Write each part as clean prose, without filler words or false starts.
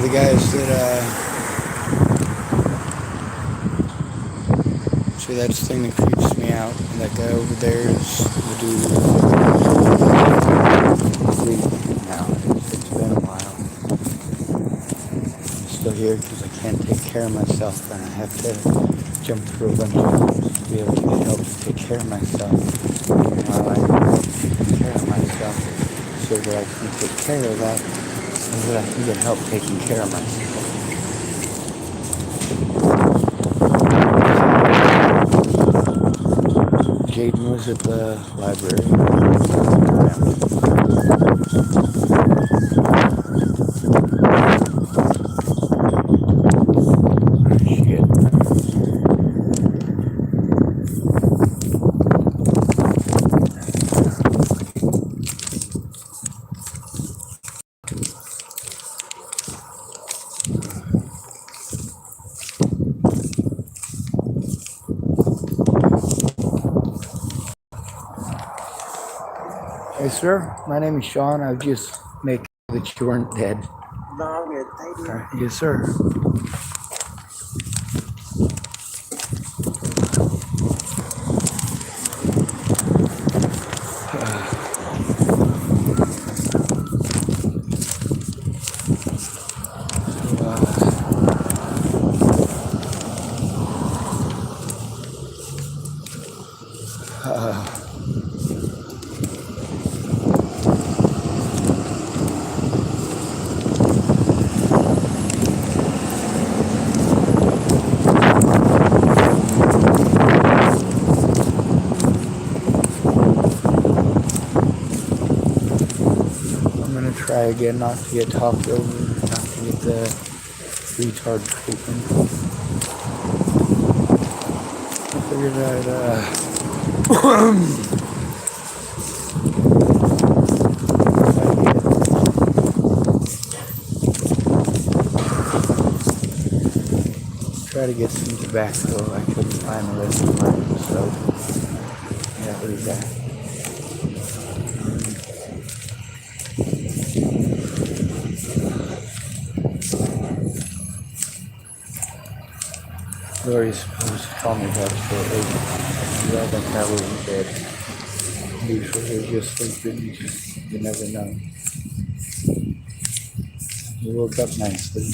of the guys that see, that's the thing that creeps me out. That guy over there is the dude who's asleep now. It's been a while. I'm still here because I can't take care of myself, and I have to jump through a bunch of hoops to be able to get help to take care of myself. And while I take care of myself, so that I can take care of that, so that I can get help taking care of myself. Jaydin was at the library. Hey, sir. My name is Sean. I was just making sure that you weren't dead. No, I'm good. Thank you. Yes, sir. I'm gonna try again not to get talked over, not to get the retard treatment. I figured I'd try to get some tobacco. I couldn't find the rest of mine, so yeah, there's that. Lori's supposed to tell me about shortly. Yeah, that guy wasn't dead. Usually they're just sleeping. You never know. He woke up nicely.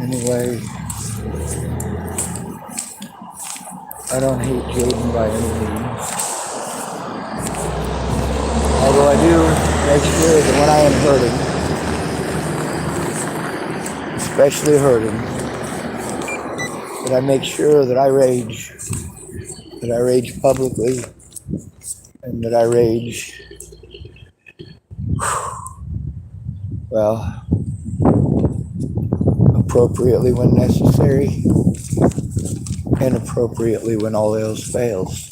Anyway, I don't hate Jaydin by any means. Although I do make sure that when I am hurting, especially hurting, that I make sure that I rage publicly, and that I rage, well, appropriately when necessary, and appropriately when all else fails.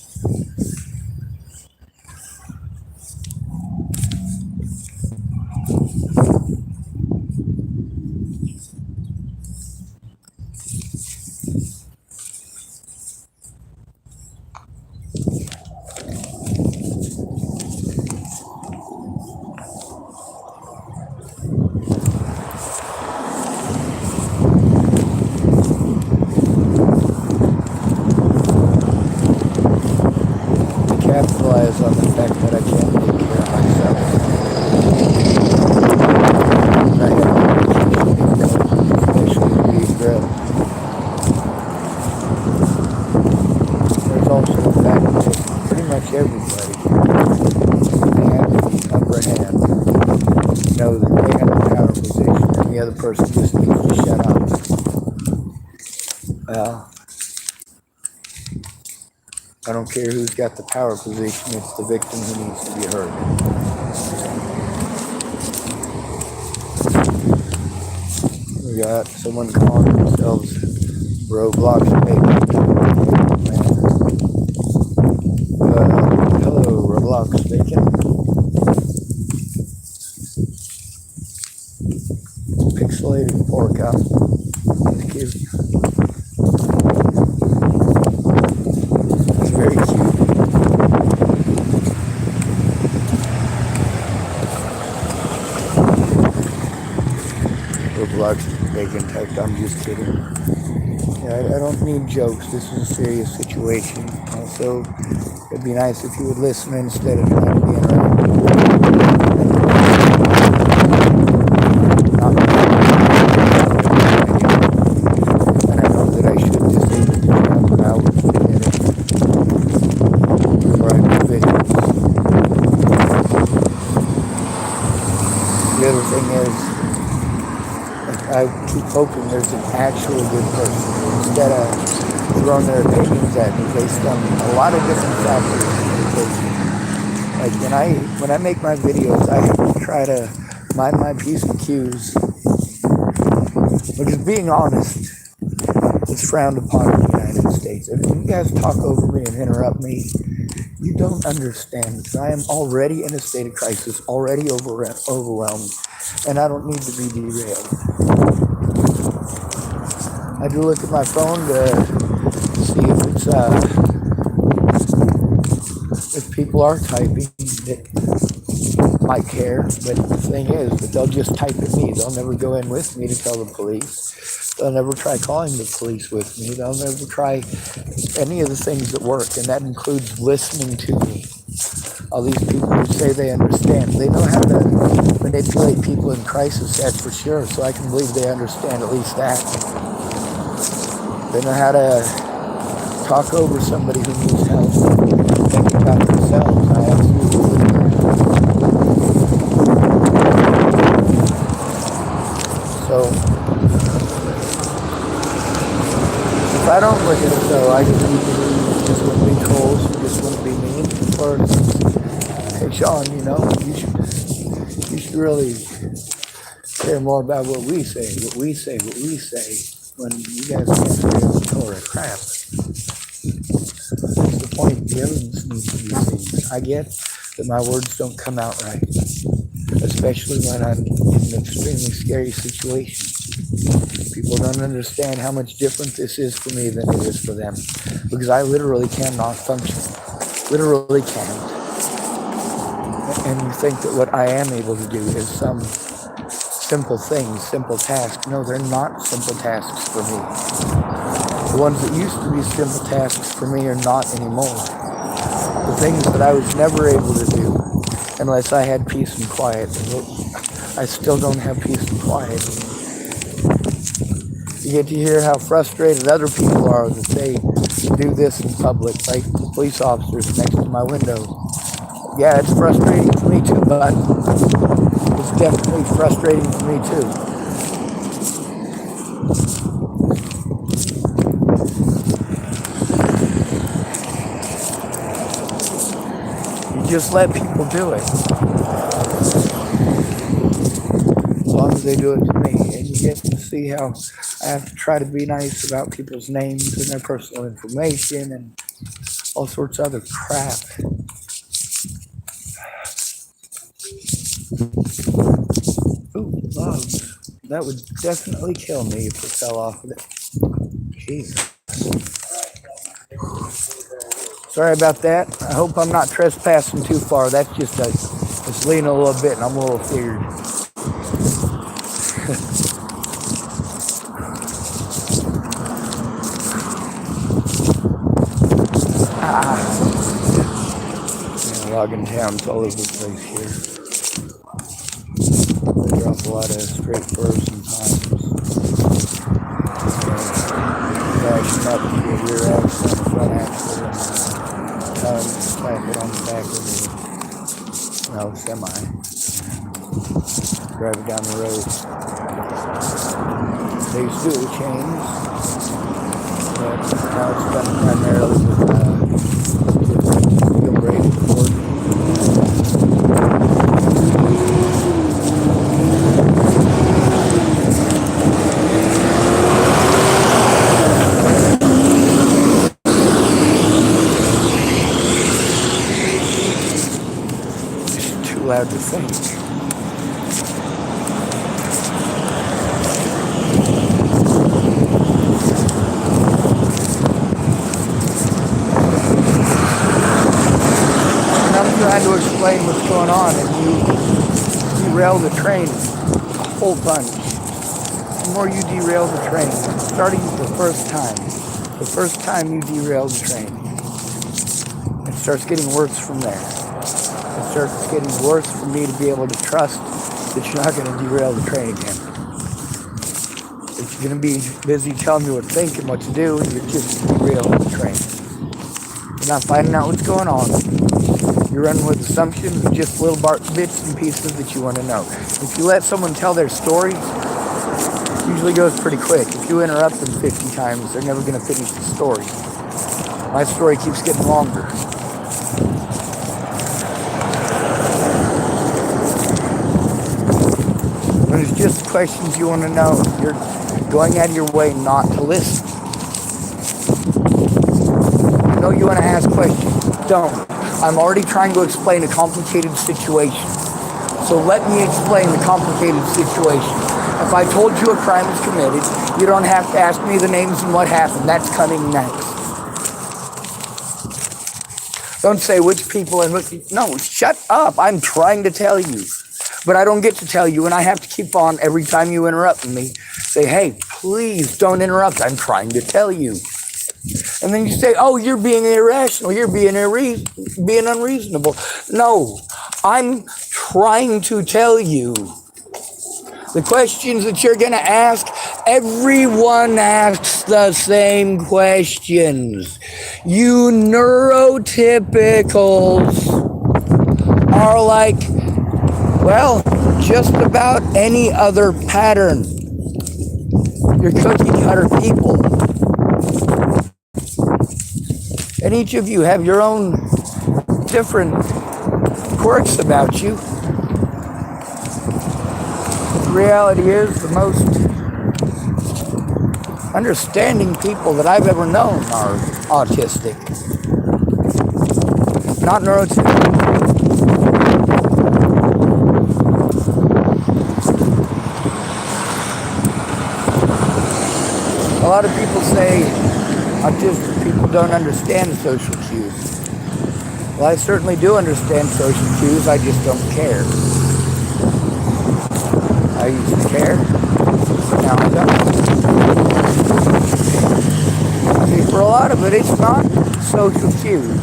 Capitalize on the fact that I can't take care of myself. I have especially being grilled. There's also the fact that pretty much everybody has the upper hand, know that they have a power position and the other person just needs to shut up. Well, I don't care who's got the power position, it's the victim who needs to be heard. We got someone calling themselves Roblox Bacon. Hello, Roblox Bacon. Pixelated pork up. It's cute. It's very cute. Roblox Bacon typed, I'm just kidding. Yeah, I don't need jokes. This is a serious situation. Also, it'd be nice if you would listen instead of trying to be interrupted. And I know that I should disable the channel, but I would forget it before I do videos. The other thing is, I keep hoping there's an actual good person instead of throwing their opinions at me based on a lot of different factors. Like when I make my videos, I have to try to mind my P's and Q's, because being honest is frowned upon in the United States. If you guys talk over me and interrupt me, you don't understand, because I am already in a state of crisis, already overwhelmed, and I don't need to be derailed. I do look at my phone to see if it's if people are typing that might care, but the thing is that they'll just type at me. They'll never go in with me to tell the police. They'll never try calling the police with me. They'll never try any of the things that work, and that includes listening to me. All these people who say they understand, they know how to manipulate people in crisis, that's for sure, so I can believe they understand at least that. They know how to talk over somebody who needs help, think about themselves. I absolutely believe that. So, if I don't look at it though, I just need to believe you just wouldn't be trolls, you just wouldn't be mean, or, hey Sean, you know, you should really care more about what we say, when you guys can't figure out the color of crap. That's the point. The evidence needs to be seen. I get that my words don't come out right, especially when I'm in an extremely scary situation. People don't understand how much different this is for me than it is for them, because I literally cannot function. Literally can't. And you think that what I am able to do is some simple things, simple tasks. No, they're not simple tasks for me. The ones that used to be simple tasks for me are not anymore. The things that I was never able to do unless I had peace and quiet. I still don't have peace and quiet. You get to hear how frustrated other people are that they do this in public, like the police officers next to my window. Yeah, it's frustrating for me too, but it's definitely frustrating for me too. You just let people do it. As long as they do it to me. And you get to see how I have to try to be nice about people's names and their personal information and all sorts of other crap. Ooh, logs. That would definitely kill me if it fell off of it. Jesus. Sorry about that. I hope I'm not trespassing too far. That's just it's leaning a little bit and I'm a little feared. Logging towns all over the place here. They drop a lot of straight fur sometimes. Crashing up to the rear axle and the front axle and slap it on the back of the semi. Drive it down the road. They used to do it with chains, but now it's done primarily with steel brake cord. allowed to think. And I'm trying to explain what's going on, and you derail the train a whole bunch. The more you derail the train, starting the first time you derail the train, it starts getting worse from there. It starts getting worse for me to be able to trust that you're not going to derail the train again. If you're going to be busy telling me what to think and what to do, you're just derailing the train. You're not finding out what's going on. You're running with assumptions, just little bits and pieces that you want to know. If you let someone tell their story, it usually goes pretty quick. If you interrupt them 50 times, they're never going to finish the story. My story keeps getting longer. When it's just questions you want to know, you're going out of your way not to listen. I know you want to ask questions. Don't. I'm already trying to explain a complicated situation. So let me explain the complicated situation. If I told you a crime was committed, you don't have to ask me the names and what happened. That's coming next. Don't say which people and what. No, shut up. I'm trying to tell you. But I don't get to tell you, and I have to keep on every time you interrupt me. Say, hey, please don't interrupt. I'm trying to tell you. And then you say, oh, you're being irrational. You're being unreasonable. No, I'm trying to tell you. The questions that you're going to ask, everyone asks the same questions. You neurotypicals are like, well, just about any other pattern. You're cookie cutter people. And each of you have your own different quirks about you. The reality is the most understanding people that I've ever known are autistic, not neurotypical. A lot of people say autistic people don't understand social cues. Well, I certainly do understand social cues, I just don't care. I used to care, now I don't. I mean, for a lot of it, it's not social cues.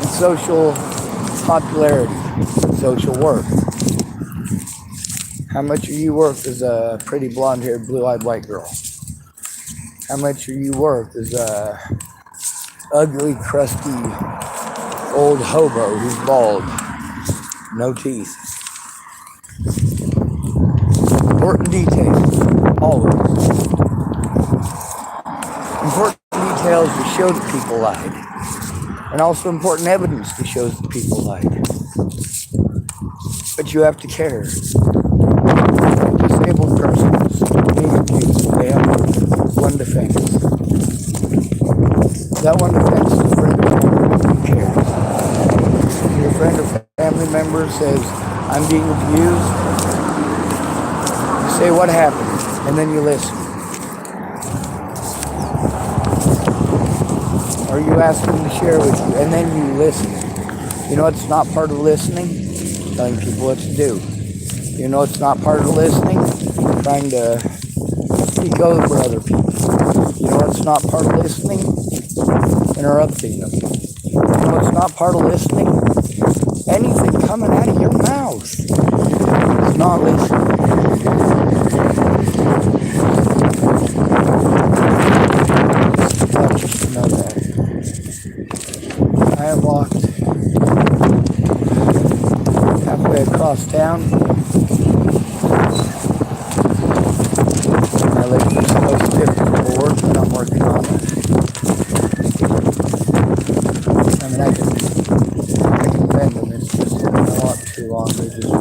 It's social popularity, social worth. How much are you worth as a pretty blonde-haired, blue-eyed white girl? How much are you worth as a ugly, crusty, old hobo who's bald, no teeth? Important details, always. Important details to show that people lied. And also important evidence that shows that people lied. But you have to care. Disabled persons, they have one defense. That one defense is a friend or family member who cares. If your friend or family member says, I'm being abused, you say, what happened? And then you listen. Or you ask them to share with you, and then you listen. You know what's not part of listening? Telling people what to do. You know what's not part of listening? Trying to speak over other people. You know what's not part of listening? Interrupting them. You know what's not part of listening? Anything coming out of your mouth. It's not listening. Just to know that. I have walked halfway across town. My legs are so stiff from the work that I'm working on it. I mean, I can bend them. It's just I walk too long. They just go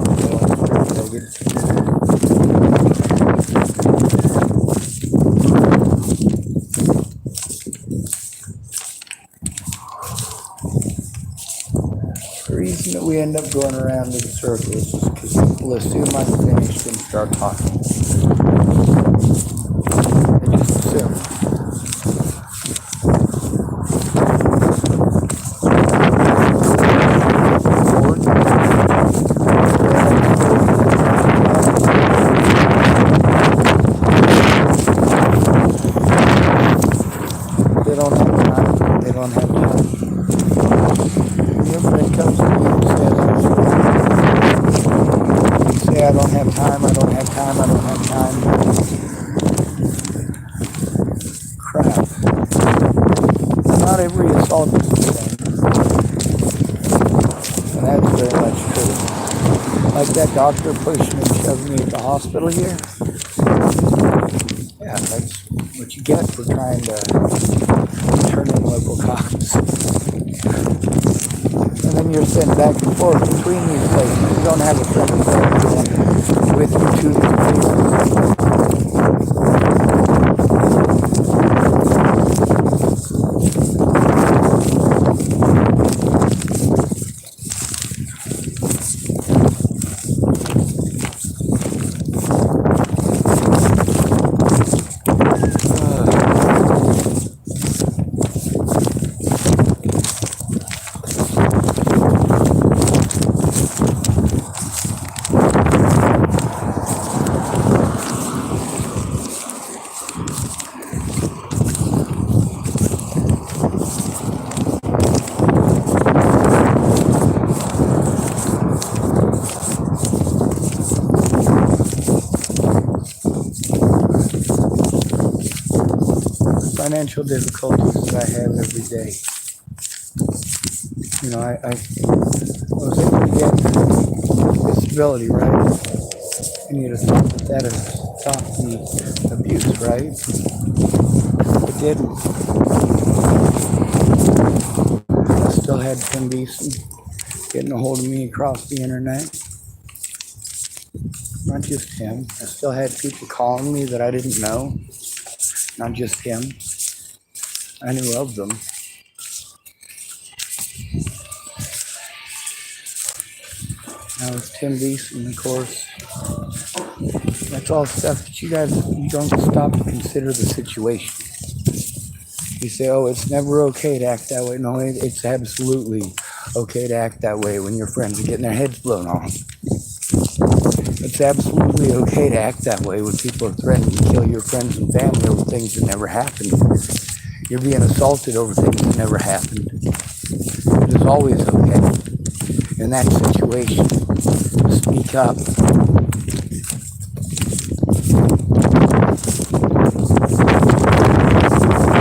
reason that we end up going around in circles is because people assume I'm finished and start talking. They just assume. They don't have time. They don't have time. Your friend comes to me and says, you say, I don't have time, I don't have time, I don't have time. Crap. Not every assault is the same. And that's very much true. Like that doctor pushing and shoving me at the hospital here. Yeah, that's what you get for trying to turn in local cops. And then you're sent back and forth between these places. You don't have a friend with you to these places. Financial difficulties that I have every day. You know, I was able to get disability, right? And you'd have thought that would stop the abuse, right? It didn't. I still had Tim Beeson getting a hold of me across the internet. Not just him. I still had people calling me that I didn't know. Not just him. I knew of them. Now with Tim Beeson, of course, that's all stuff that you don't stop to consider the situation. You say, oh, it's never okay to act that way. No, it's absolutely okay to act that way when your friends are getting their heads blown off. It's absolutely okay to act that way when people are threatening to kill your friends and family over things that never happened. You're being assaulted over things that never happened. It is always okay in that situation to speak up.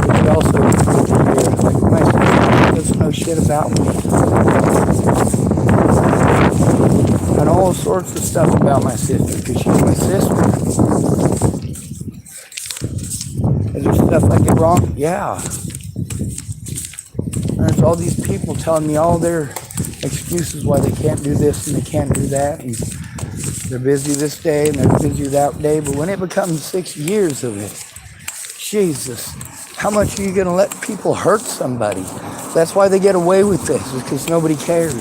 But you also hear, like, my sister doesn't know shit about me. I know all sorts of stuff about my sister because she's my sister. Is there stuff I get wrong? Yeah. There's all these people telling me all their excuses why they can't do this and they can't do that. And they're busy this day and they're busy that day. But when it becomes 6 years of it, Jesus, how much are you going to let people hurt somebody? That's why they get away with this, is because nobody cares.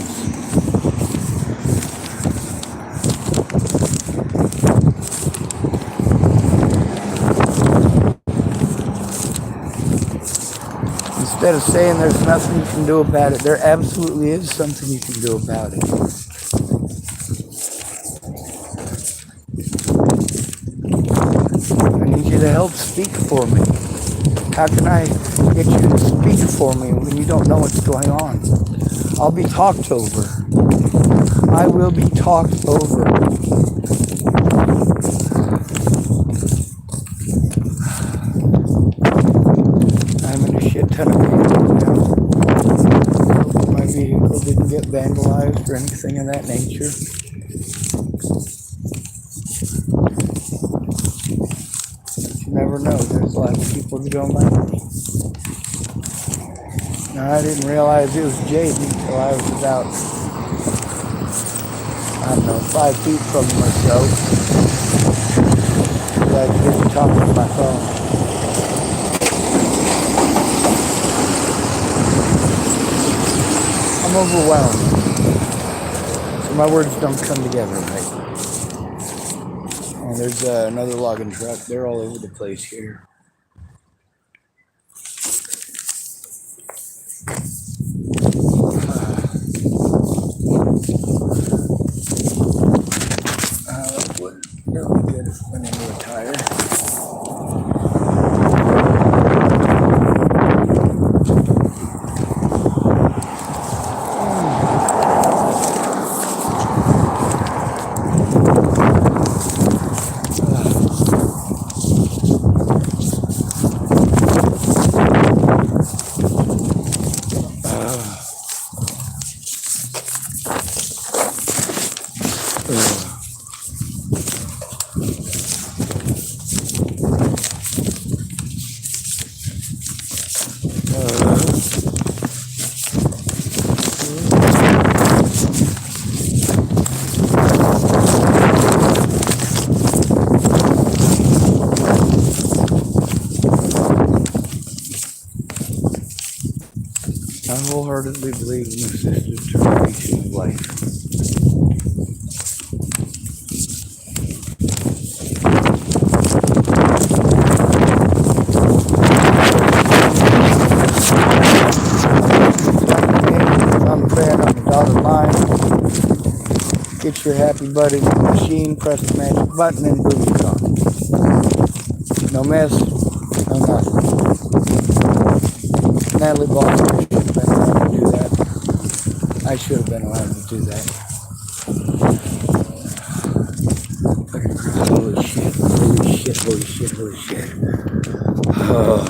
Instead of saying there's nothing you can do about it, there absolutely is something you can do about it. I need you to help speak for me. How can I get you to speak for me when you don't know what's going on? I'll be talked over. I will be talked over. I'm in a shit ton of pain now. My vehicle didn't get vandalized or anything of that nature. You never know. There's a lot of people who don't like me. Now, I didn't realize it was Jaydin until I was about, I don't know, 5 feet from him or so. I could hear him talking on my phone. I'm overwhelmed. My words don't come together right. And there's another logging truck. They're all over the place here. That would really good if it went into a tire. I wholeheartedly believe in assisted termination of life. I'm praying on the dotted line. Get your happy buddy machine, press the magic button, and boom, it's on. No mess, no nothing. Natalie Boston should have been allowed to do that. I should have been allowed to do that. Holy shit, holy shit, holy shit, holy shit. Oh.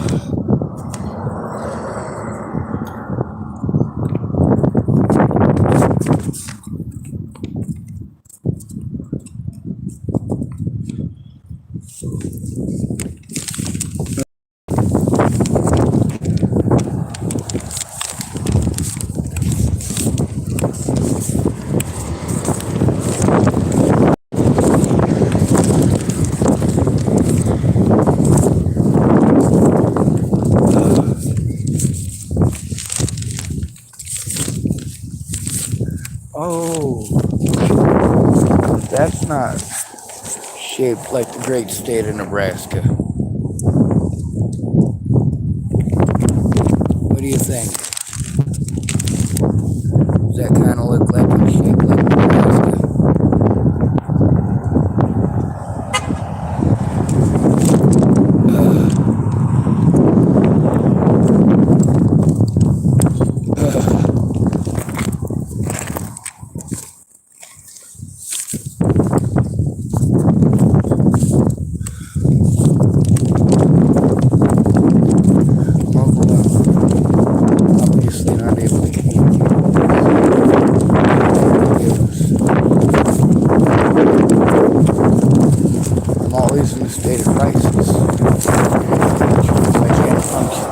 Oh, that's not shaped like the great state of Nebraska. What do you think? Does that kind of look like it's shaped like Nebraska? In a state of crisis, which means I can't function.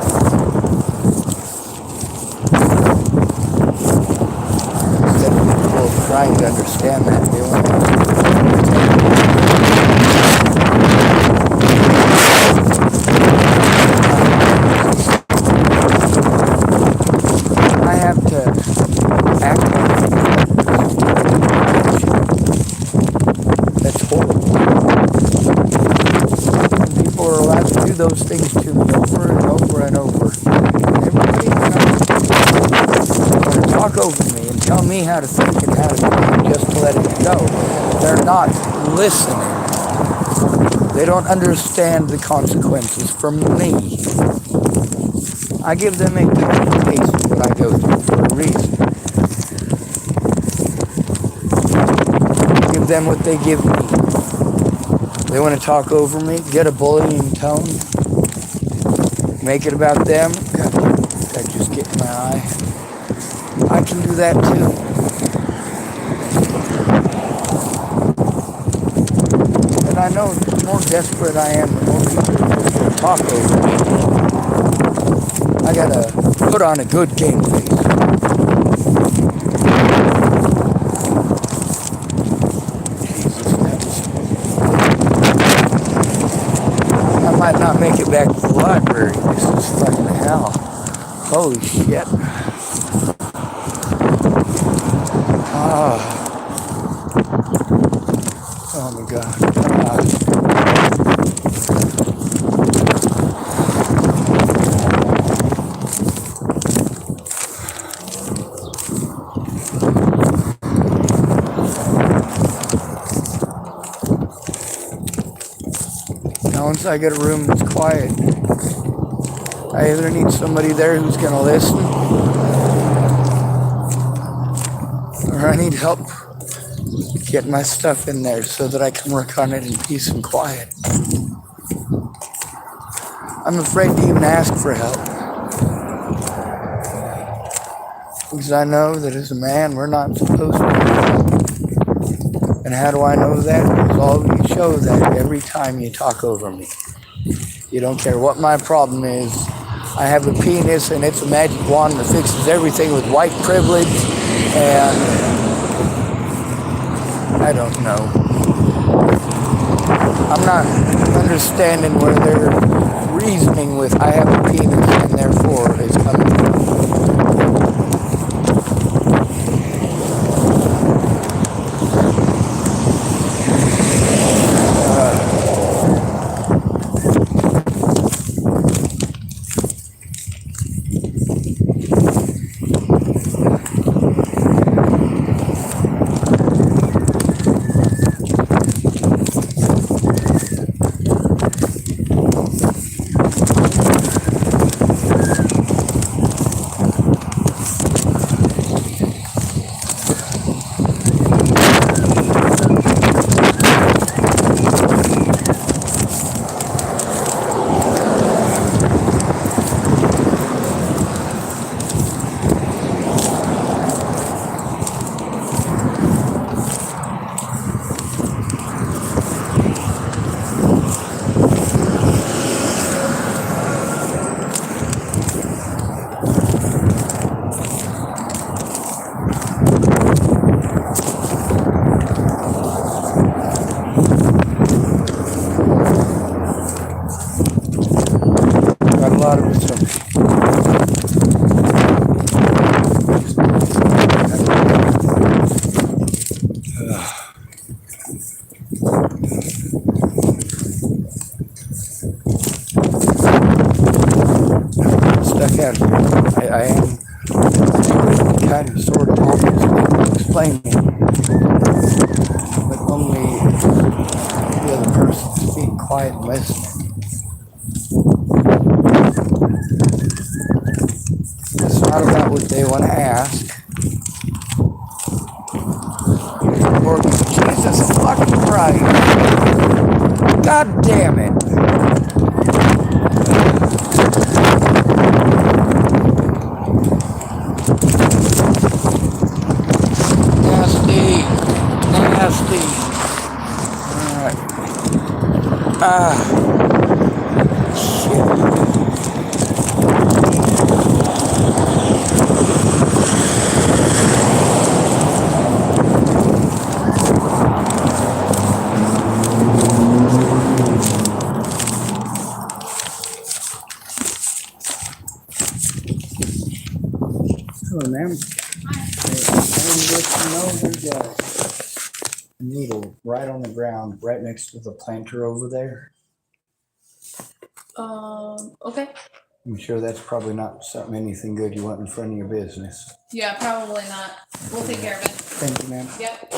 Instead of people trying to understand that, they want to. I have to act like that's horrible. People are allowed to do those things to me over and over and over. And everybody want to talk over me and tell me how to think and how to be just to let it go. They're not listening. They don't understand the consequences from me. I give them a taste of what I go through for a reason. Give them what they give me. They want to talk over me, get a bullying tone, make it about them. God, that just get in my eye. I can do that too. And I know the more desperate I am, the more people will talk over me. I gotta put on a good game face. Might not make it back to the library. This is fucking hell. Holy shit. Oh my God. Now once I get a room that's quiet, I either need somebody there who's going to listen, or I need help getting my stuff in there so that I can work on it in peace and quiet. I'm afraid to even ask for help, because I know that as a man, we're not supposed to. And how do I know that? Because all you show that every time you talk over me. You don't care what my problem is. I have a penis and it's a magic wand that fixes everything with white privilege, and I don't know. I'm not understanding where they're reasoning with I have a penis and therefore it's coming from. Got a lot of it. Stuck out here. I am kind of sort of obviously explaining, but only the other person's being quiet and listening. It's not about what they want to ask. Or Jesus fucking Christ. God damn it. Nasty. Alright. Shit. Hello, ma'am. There's a needle right on the ground, right next to the planter over there. Okay. I'm sure that's probably not anything good you want in front of your business. Yeah, probably not. We'll take care of it. Thank you, ma'am. Yep.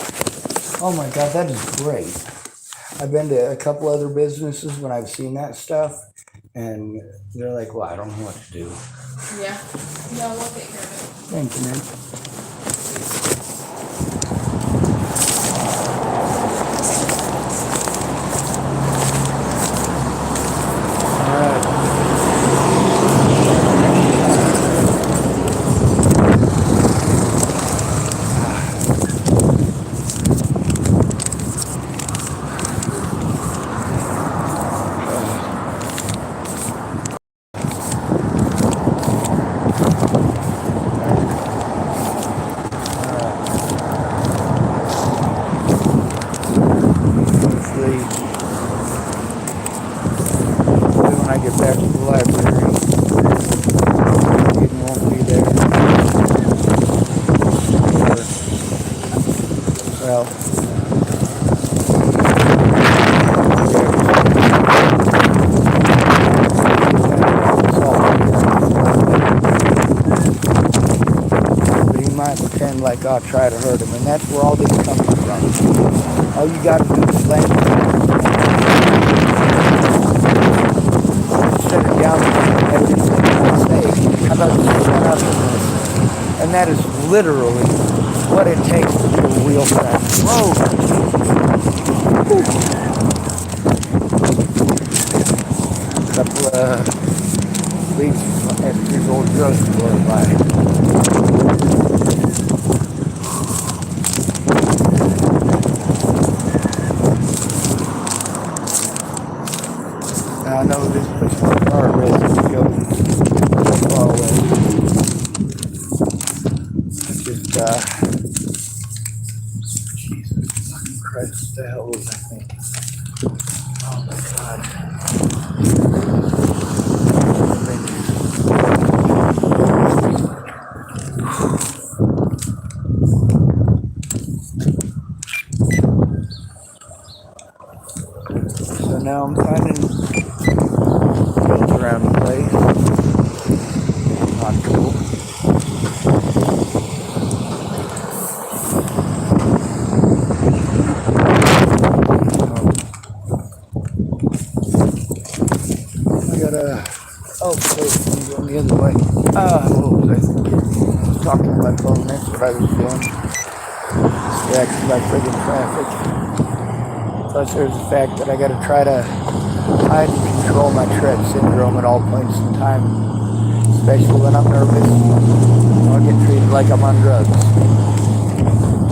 Oh my God, that is great. I've been to a couple other businesses when I've seen that stuff, and they're like, well, I don't know what to do. Yeah. Yeah, we'll take care of it. Thank you, ma'am. like, oh, try to hurt him. And that's where all this comes from. All you got to do is land instead of downplaying everything I say. How about just shut up and listen? And that is literally what it takes to be a real friend. Whoa! A couple of leaves at his old drugstore by. Now I know this puts my car at risk to go so far away. Just, Jesus fucking Christ, what the hell was I thinking? Oh my God. So now I'm finding built around the place. Not cool. I gotta. Oh, wait, I'm going the other way. What was I thinking? I was talking on my phone, that's what I was doing. Distracted by friggin' traffic. Plus, there's the fact that I gotta try to hide and control my Tourette syndrome at all points in time. Especially when I'm nervous. I'll get treated like I'm on drugs.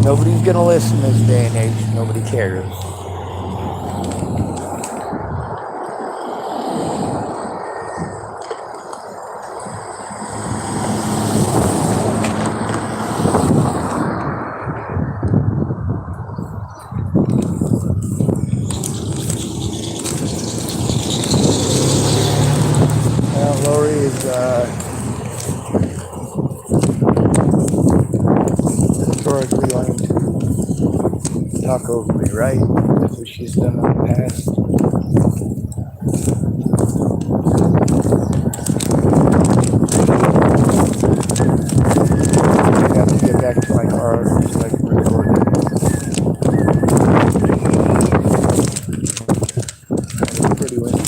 Nobody's gonna listen this day and age. Nobody cares. Lori is historically going to talk over me, right? That's what she's done in the past. I have to get back to my car so I can record it. It's pretty windy.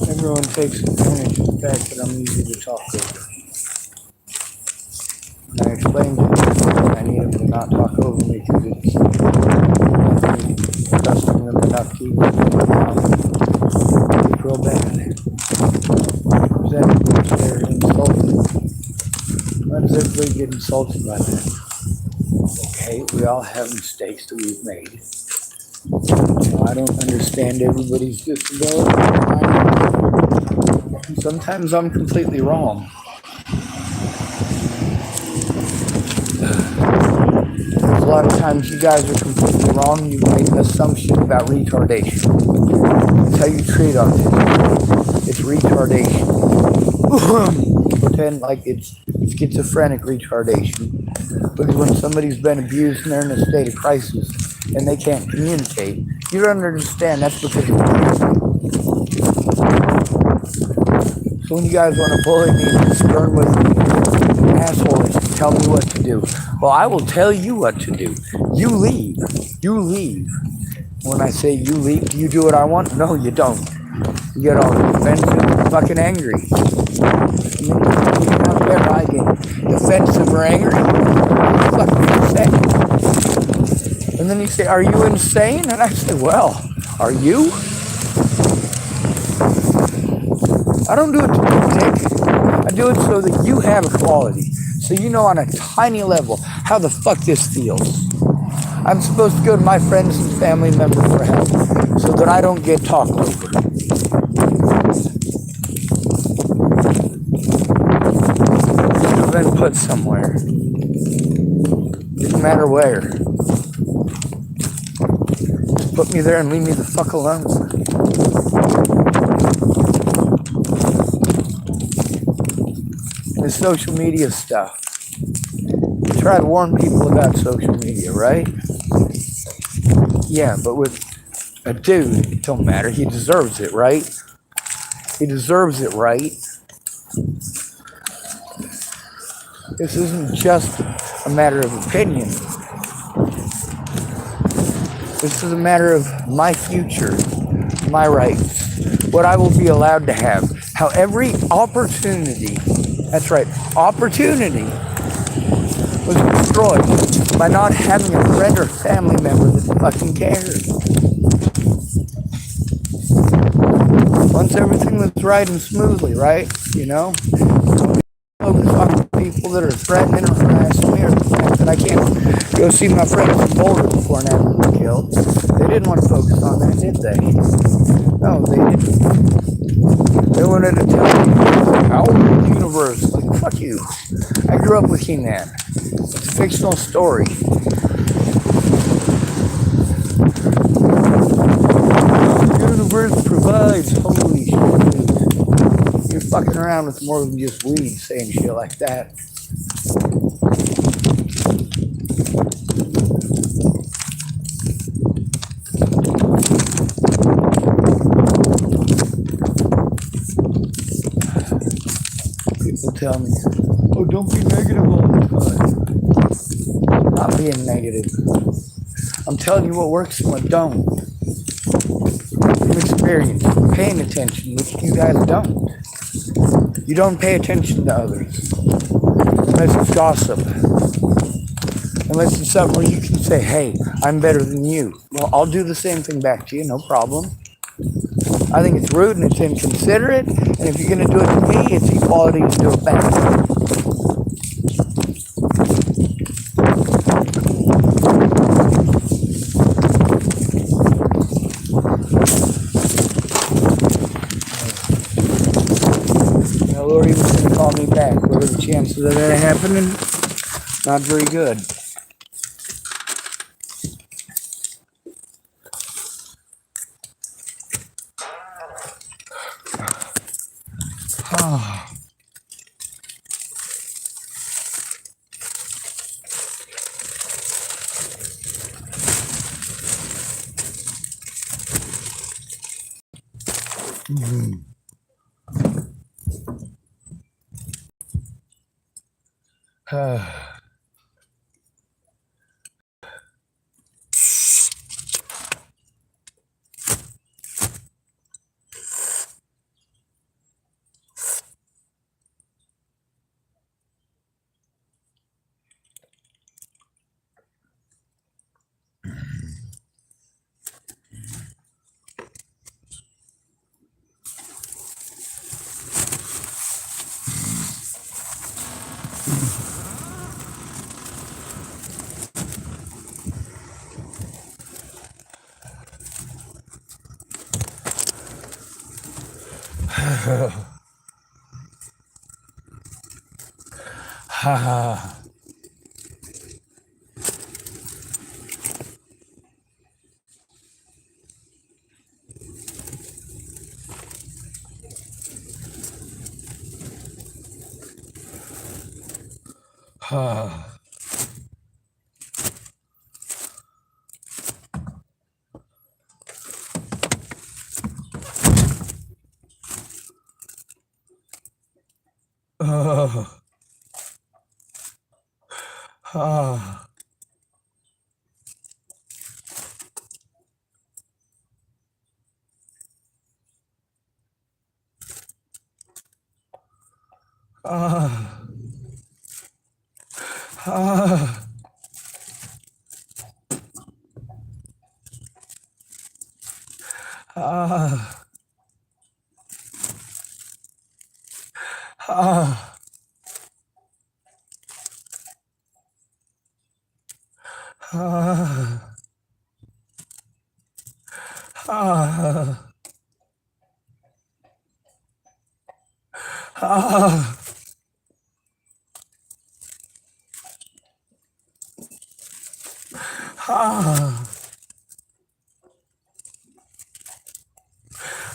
Everyone takes advantage of the fact that I'm easy to talk over. And I explained to them that I need them to not talk over me because it's trusting them enough to even put them down. It's real bad. Because they're insulted. Why does everybody get insulted by that? Okay, we all have mistakes that we've made. I don't understand everybody's disability. Sometimes I'm completely wrong. A lot of times you guys are completely wrong. You make an assumption about retardation. That's how you treat autism. It's retardation. Pretend like it's schizophrenic retardation. Because when somebody's been abused and they're in a state of crisis and they can't communicate, you don't understand that's because of abuse. So when you guys want to bully me and stern with me, assholes, tell me what to do. Well, I will tell you what to do. You leave. You leave. When I say you leave, do you do what I want? No, you don't. You get all defensive and fucking angry. And then you get out there, I get defensive or angry. What the fuck do you say? And then you say, are you insane? And I say, well, are you? I don't do it to be a dick. I do it so that you have equality. So you know on a tiny level how the fuck this feels. I'm supposed to go to my friends and family members for help so that I don't get talked over. I've been put somewhere. Doesn't matter where. Just put me there and leave me the fuck alone. The social media stuff. I try to warn people about social media, right? Yeah, but with a dude, it don't matter. He deserves it, right? He deserves it, right? This isn't just a matter of opinion. This is a matter of my future, my rights, what I will be allowed to have, how every opportunity, that's right, opportunity was destroyed by not having a friend or family member that fucking cared. Once everything was right and smoothly, right? You know? Focus on people that are threatening or harassing me or the fact that I can't go see my friends in Boulder before an animal was killed. They didn't want to focus on that, did they? No, they didn't. They wanted to tell me how the universe. Like, fuck you. I grew up with He-Man. It's a fictional story. The universe provides. Holy shit. You're fucking around with more than just weed saying shit like that. People tell me, oh, don't be negative all the time. I'm not being negative. I'm telling you what works and what don't. From experience, paying attention, which you guys don't. You don't pay attention to others. Unless it's gossip. Unless it's something where you can say, hey, I'm better than you. Well, I'll do the same thing back to you, no problem. I think it's rude and it's inconsiderate, and if you're going to do it to me, it's equality to do it back. Now, Lori was going to call me back. What are the chances of that happening? Not very good. Ah. Ah. Ah. Ah. Ah. Ah. Ah. Ah. Ah. Ah. Ah. Ah.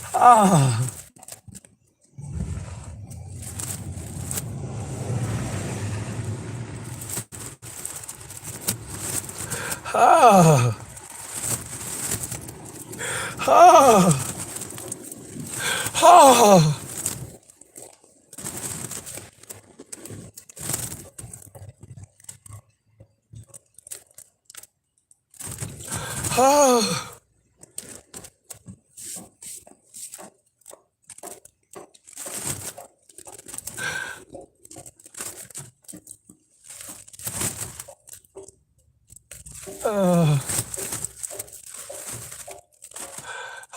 Ah. Ah. Ah. Ah.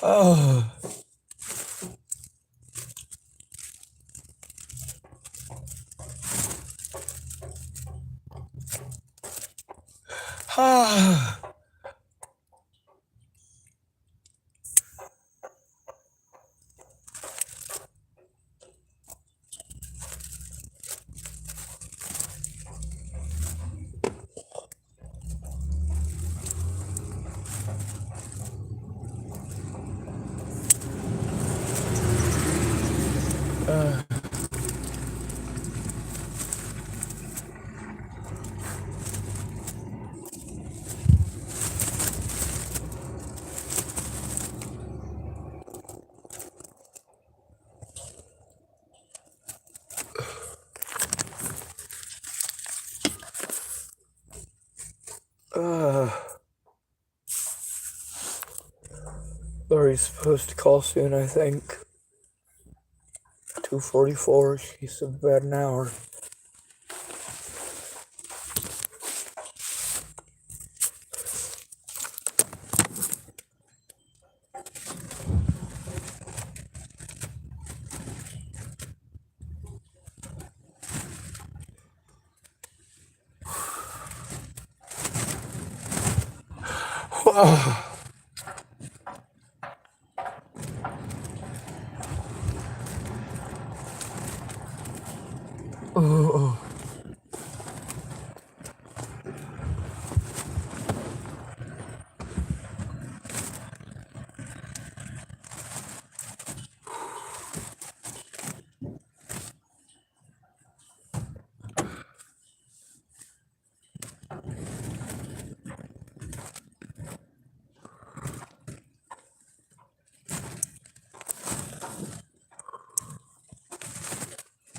Ah. Ah. Ah. Lori's supposed to call soon, I think. 2:44. She said about an hour. Ah.